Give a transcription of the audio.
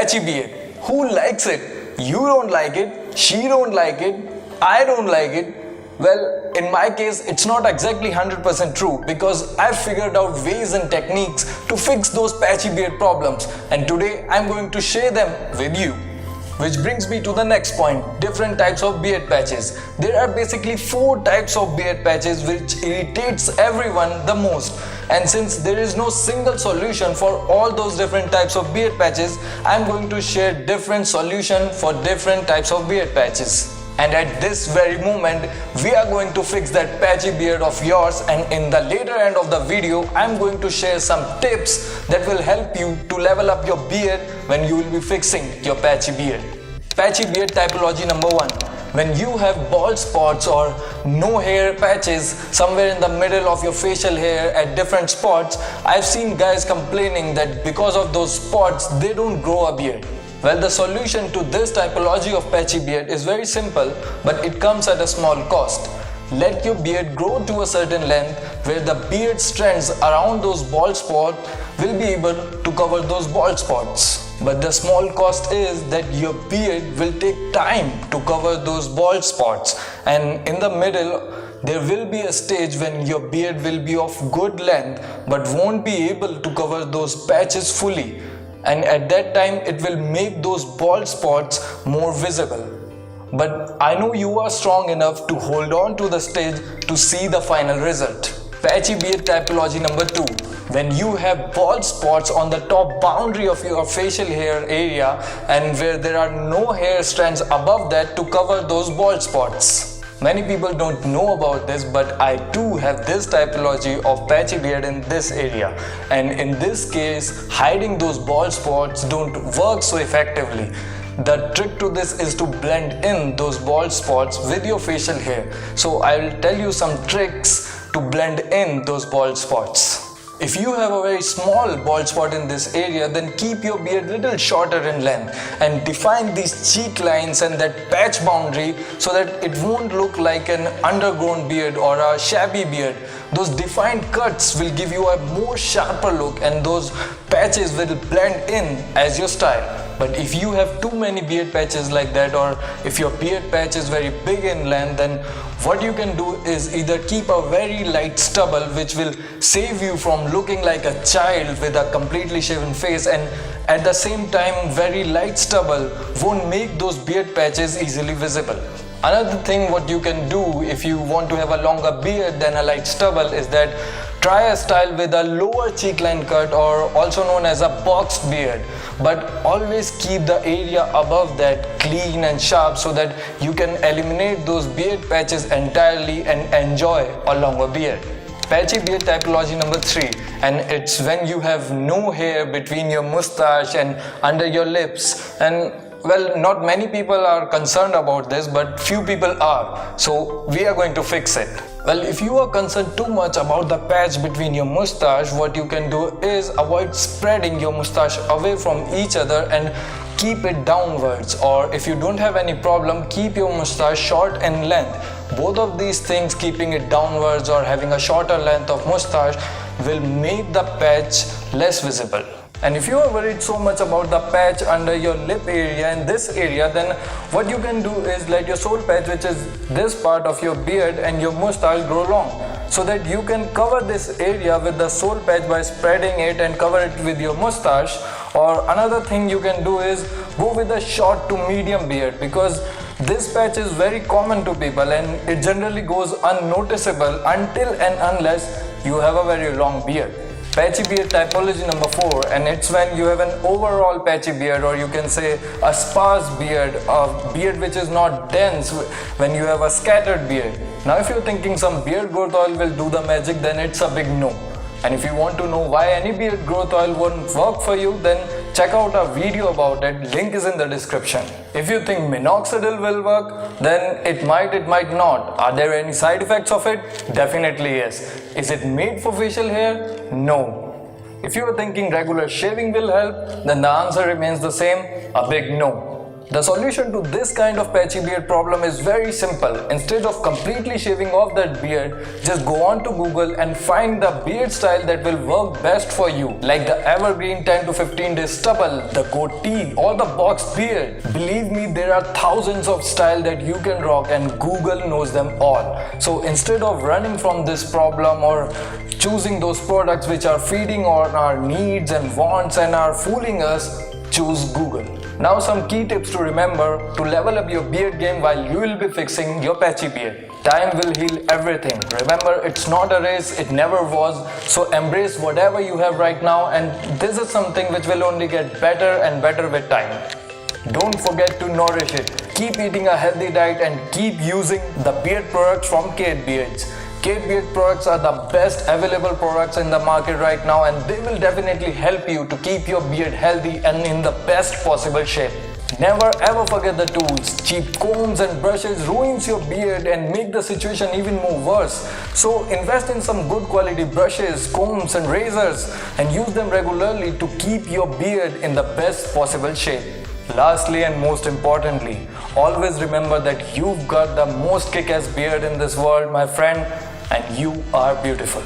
Patchy beard. Who likes it? You don't like it, she don't like it, I don't like it. Well, in my case, it's not exactly 100% true because I've figured out ways and techniques to fix those patchy beard problems, and today I'm going to share them with you. Which brings me to the next point, different types of beard patches. There are basically 4 types of beard patches which irritates everyone the most. And since there is no single solution for all those different types of beard patches, I'm going to share different solution for different types of beard patches. And at this very moment, we are going to fix that patchy beard of yours, and in the later end of the video, I'm going to share some tips that will help you to level up your beard when you will be fixing your patchy beard. Patchy beard typology number 1. When you have bald spots or no hair patches somewhere in the middle of your facial hair at different spots, I've seen guys complaining that because of those spots, they don't grow a beard. Well, the solution to this typology of patchy beard is very simple, but it comes at a small cost. Let your beard grow to a certain length where the beard strands around those bald spots will be able to cover those bald spots. But the small cost is that your beard will take time to cover those bald spots, and in the middle there will be a stage when your beard will be of good length but won't be able to cover those patches fully. And at that time it will make those bald spots more visible. But I know you are strong enough to hold on to the stage to see the final result. Patchy beard typology number 2. When you have bald spots on the top boundary of your facial hair area and where there are no hair strands above that to cover those bald spots. Many people don't know about this, but I too have this typology of patchy beard in this area, and in this case hiding those bald spots don't work so effectively. The trick to this is to blend in those bald spots with your facial hair. So I will tell you some tricks to blend in those bald spots. If you have a very small bald spot in this area, then keep your beard little shorter in length and define these cheek lines and that patch boundary so that it won't look like an undergrown beard or a shabby beard. Those defined cuts will give you a more sharper look and those patches will blend in as your style. But if you have too many beard patches like that, or if your beard patch is very big in length, then what you can do is either keep a very light stubble which will save you from looking like a child with a completely shaven face, and at the same time very light stubble won't make those beard patches easily visible. Another thing what you can do if you want to have a longer beard than a light stubble is that try a style with a lower cheekline cut, or also known as a boxed beard, but always keep the area above that clean and sharp so that you can eliminate those beard patches entirely and enjoy a longer beard. Patchy beard typology number 3, and it's when you have no hair between your mustache and under your lips. And well, not many people are concerned about this, but few people are, so we are going to fix it. Well, if you are concerned too much about the patch between your mustache, what you can do is avoid spreading your mustache away from each other and keep it downwards. Or if you don't have any problem, keep your mustache short in length. Both of these things, keeping it downwards or having a shorter length of mustache, will make the patch less visible. And if you are worried so much about the patch under your lip area and this area, then what you can do is let your soul patch, which is this part of your beard, and your mustache grow long, so that you can cover this area with the soul patch by spreading it and cover it with your mustache. Or another thing you can do is go with a short to medium beard, because this patch is very common to people and it generally goes unnoticeable until and unless you have a very long beard. Patchy beard typology number 4, and it's when you have an overall patchy beard, or you can say a sparse beard, a beard which is not dense, when you have a scattered beard. Now if you're thinking some beard growth oil will do the magic, then it's a big no. And if you want to know why any beard growth oil won't work for you, then check out our video about it, link is in the description. If you think minoxidil will work, then it might not. Are there any side effects of it? Definitely yes. Is it made for facial hair? No. If you are thinking regular shaving will help, then the answer remains the same, a big no. The solution to this kind of patchy beard problem is very simple. Instead of completely shaving off that beard, just go on to Google and find the beard style that will work best for you, like the evergreen 10 to 15 day stubble, the goatee or the box beard. Believe me, there are thousands of styles that you can rock and Google knows them all. So instead of running from this problem or choosing those products which are feeding on our needs and wants and are fooling us, choose Google. Now some key tips to remember to level up your beard game while you will be fixing your patchy beard. Time will heal everything. Remember, it's not a race, it never was. So embrace whatever you have right now, and this is something which will only get better and better with time. Don't forget to nourish it. Keep eating a healthy diet and keep using the beard products from Caredbeards. Carebeard products are the best available products in the market right now, and they will definitely help you to keep your beard healthy and in the best possible shape. Never ever forget the tools. Cheap combs and brushes ruins your beard and make the situation even more worse. So invest in some good quality brushes, combs and razors and use them regularly to keep your beard in the best possible shape. Lastly and most importantly, always remember that you've got the most kick-ass beard in this world, my friend, and you are beautiful.